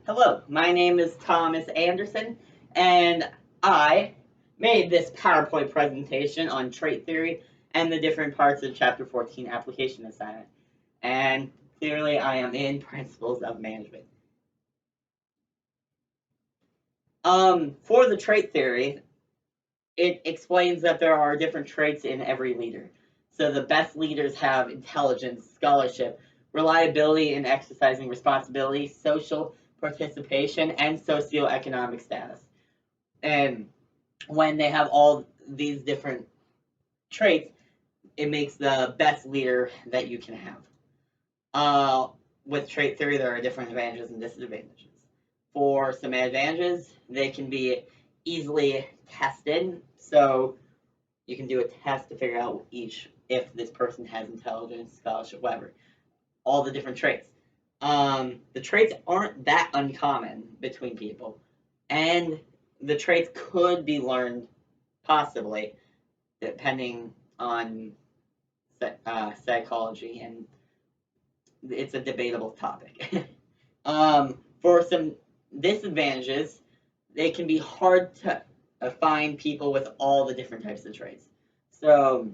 Hello, my name is Thomas Anderson, and I made this PowerPoint presentation on trait theory and the different parts of Chapter 14 application assignment. And clearly, I am in Principles of Management. For the trait theory, it explains that there are different traits in every leader. So the best leaders have intelligence, scholarship, reliability in exercising responsibility, social participation, and socioeconomic status. And when they have all these different traits, it makes the best leader that you can have. Uh, with trait theory, there are different advantages and disadvantages. For some advantages, they can be easily tested. So you can do a test to figure out if this person has intelligence, scholarship, whatever, all the different traits. The traits aren't that uncommon between people, and the traits could be learned possibly, depending on psychology, and it's a debatable topic. For some disadvantages, it can be hard to find people with all the different types of traits. So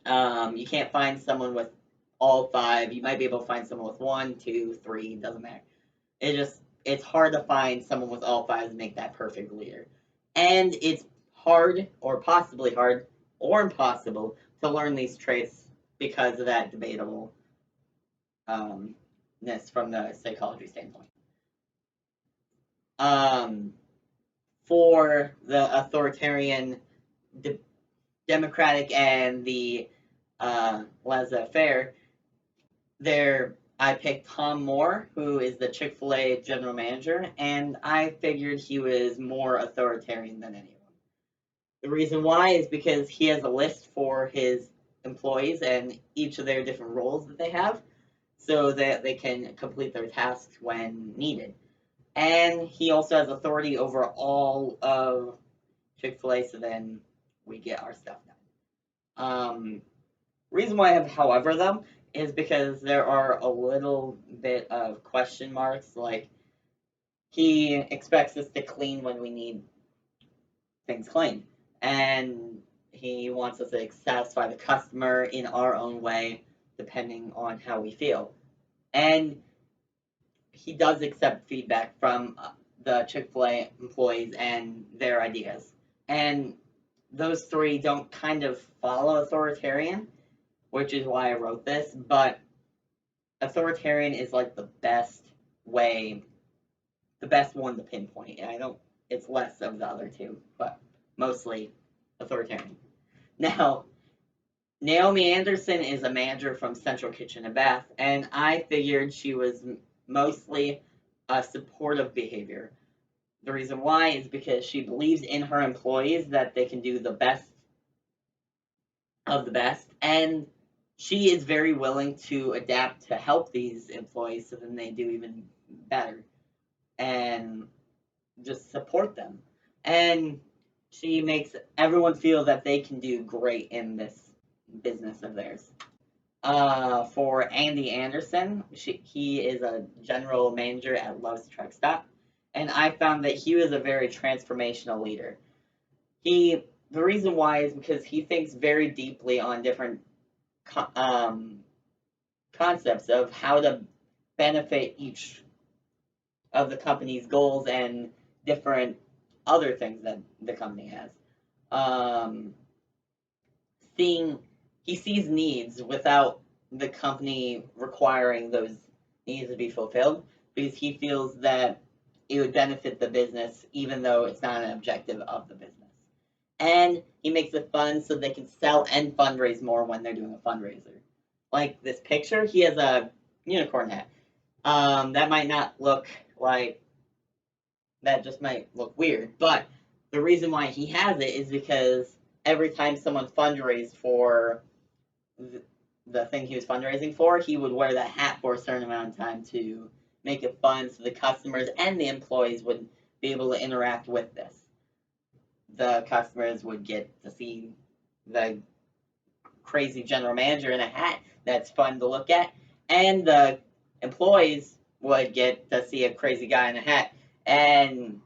you can't find someone with all five. You might be able to find someone with one, two, three, doesn't matter. It's hard to find someone with all five to make that perfect leader. And it's hard, or possibly hard, or impossible to learn these traits because of that debatableness from the psychology standpoint. Um, for the authoritarian, democratic, and the laissez-faire, I picked Tom Moore, who is the Chick-fil-A general manager, and I figured he was more authoritarian than anyone. The reason why is because he has a list for his employees and each of their different roles that they have, so that they can complete their tasks when needed. And he also has authority over all of Chick-fil-A, so then we get our stuff done. Reason why I have however them is because there are a little bit of question marks, like he expects us to clean when we need things cleaned, and he wants us to satisfy the customer in our own way, depending on how we feel. And he does accept feedback from the Chick-fil-A employees and their ideas. And those three don't kind of follow authoritarian, which is why I wrote this, but authoritarian is like the best way, the best one to pinpoint. It's less of the other two, but mostly authoritarian. Now, Naomi Anderson is a manager from Central Kitchen and Bath, and I figured she was mostly a supportive behavior. The reason why is because she believes in her employees that they can do the best of the best, and she is very willing to adapt to help these employees so then they do even better and just support them. And she makes everyone feel that they can do great in this business of theirs. For Andy Anderson, he is a general manager at Love's Truck Stop, and I found that he was a very transformational leader. The reason why is because he thinks very deeply on different concepts of how to benefit each of the company's goals and different other things that the company has. Um, seeing He sees needs without the company requiring those needs to be fulfilled, because he feels that it would benefit the business even though it's not an objective of the business. And he makes it fun so they can sell and fundraise more when they're doing a fundraiser. Like this picture, he has a unicorn hat. That might not look like that, just might look weird, but the reason why he has it is because every time someone fundraised for the thing he was fundraising for, he would wear that hat for a certain amount of time to make it fun so the customers and the employees would be able to interact with this. The customers would get to see the crazy general manager in a hat that's fun to look at, and the employees would get to see a crazy guy in a hat, and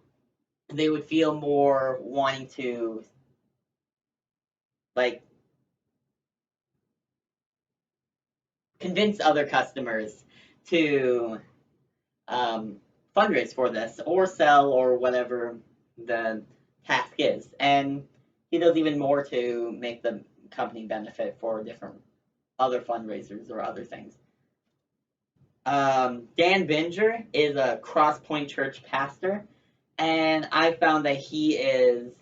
they would feel more wanting to like convince other customers to um, fundraise for this or sell or whatever the task is. And he does even more to make the company benefit for different other fundraisers or other things. Dan Binger is a Cross Point Church pastor, and I found that he is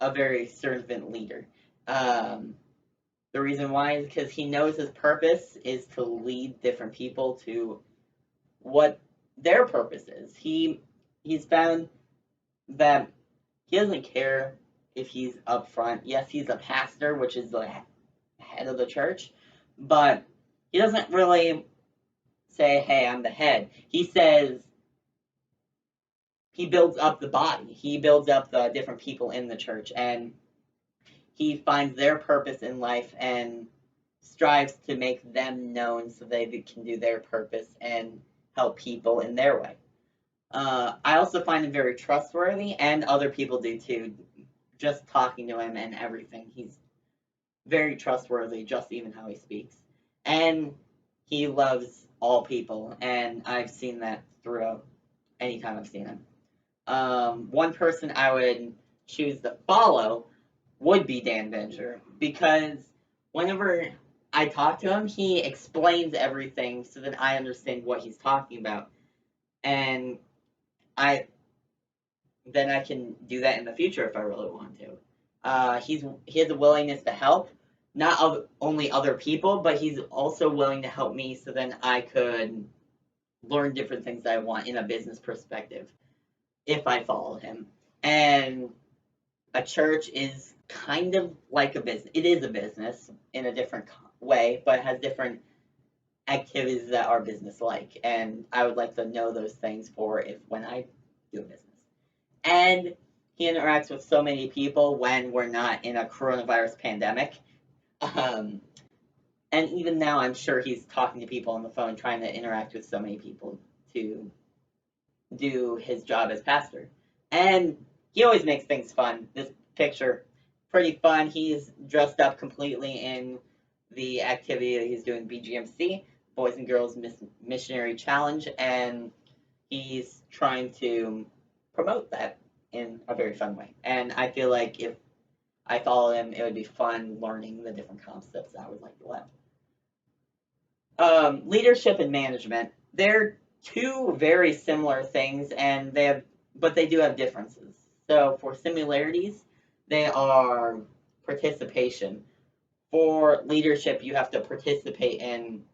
a very servant leader. Um, the reason why is because he knows his purpose is to lead different people to what their purpose is. He's found that he doesn't care if he's up front. Yes, he's a pastor, which is the head of the church, but he doesn't really say, "Hey, I'm the head." He says he builds up the body. He builds up the different people in the church, and he finds their purpose in life and strives to make them known so they can do their purpose and help people in their way. I also find him very trustworthy, and other people do too. Just talking to him and everything, he's very trustworthy, just even how he speaks. And he loves all people, and I've seen that throughout any time I've seen him. One person I would choose to follow would be Dan Binger because whenever I talk to him, he explains everything so that I understand what he's talking about, and I then I can do that in the future if I really want to. He has a willingness to help, not only other people, but he's also willing to help me so then I could learn different things that I want in a business perspective if I follow him. And a church is kind of like a business. It is a business in a different way, but it has different activities that are business like. And I would like to know those things for if when I do a business. And he interacts with so many people when we're not in a coronavirus pandemic. Um, and even now, I'm sure he's talking to people on the phone, trying to interact with so many people to do his job as pastor. And he always makes things fun. This picture, pretty fun. He's dressed up completely in the activity that he's doing, BGMC, Boys and Girls Missionary Challenge, and he's trying to promote that in a very fun way. And I feel like if I follow him, it would be fun learning the different concepts I would like to learn. Leadership and management. They're two very similar things, and but they do have differences. So for similarities, they are participation. For leadership, you have to participate in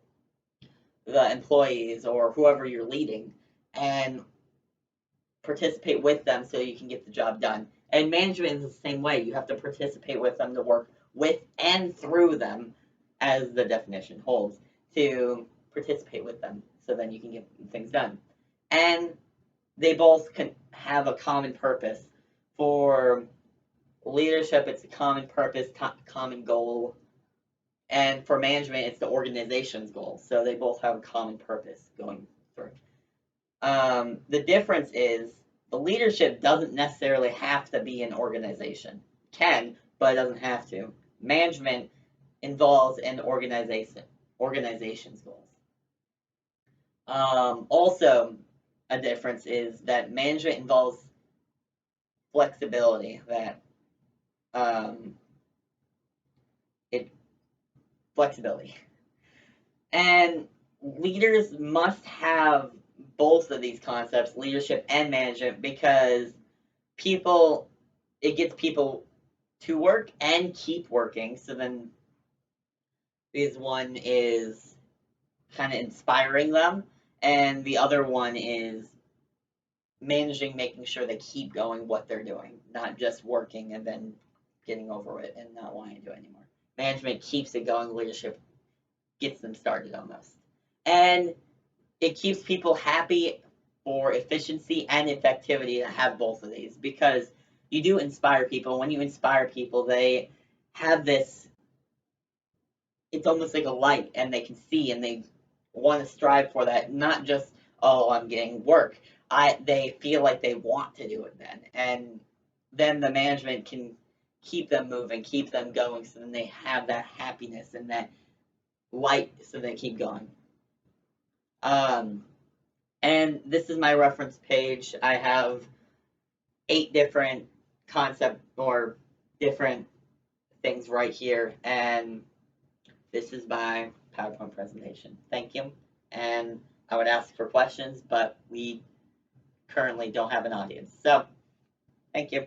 the employees or whoever you're leading, and participate with them so you can get the job done. And management is the same way. You have to participate with them to work with and through them, as the definition holds, to participate with them so then you can get things done. And they both can have a common purpose. For leadership, it's a common purpose, common goal. And for management, it's the organization's goal. So they both have a common purpose going through. The difference is the leadership doesn't necessarily have to be an organization. Can, but it doesn't have to. Management involves an organization's goals. Also, a difference is that management involves flexibility. That um, it flexibility, and leaders must have both of these concepts, leadership and management, because people it gets people to work and keep working. So then because one is kind of inspiring them, and the other one is managing, making sure they keep going what they're doing, not just working and then getting over it and not wanting to do it anymore. Management keeps it going, leadership gets them started almost. And it keeps people happy for efficiency and effectivity to have both of these because you do inspire people. When you inspire people, they have this, it's almost like a light and they can see and they want to strive for that, not just, oh, I'm getting work. They feel like they want to do it then, and then the management can keep them moving, keep them going, so then they have that happiness and that light, so they keep going. Um, and this is my reference page. I have 8 different concept or different things right here, and this is my PowerPoint presentation. Thank you, and I would ask for questions, but we currently don't have an audience. So, thank you.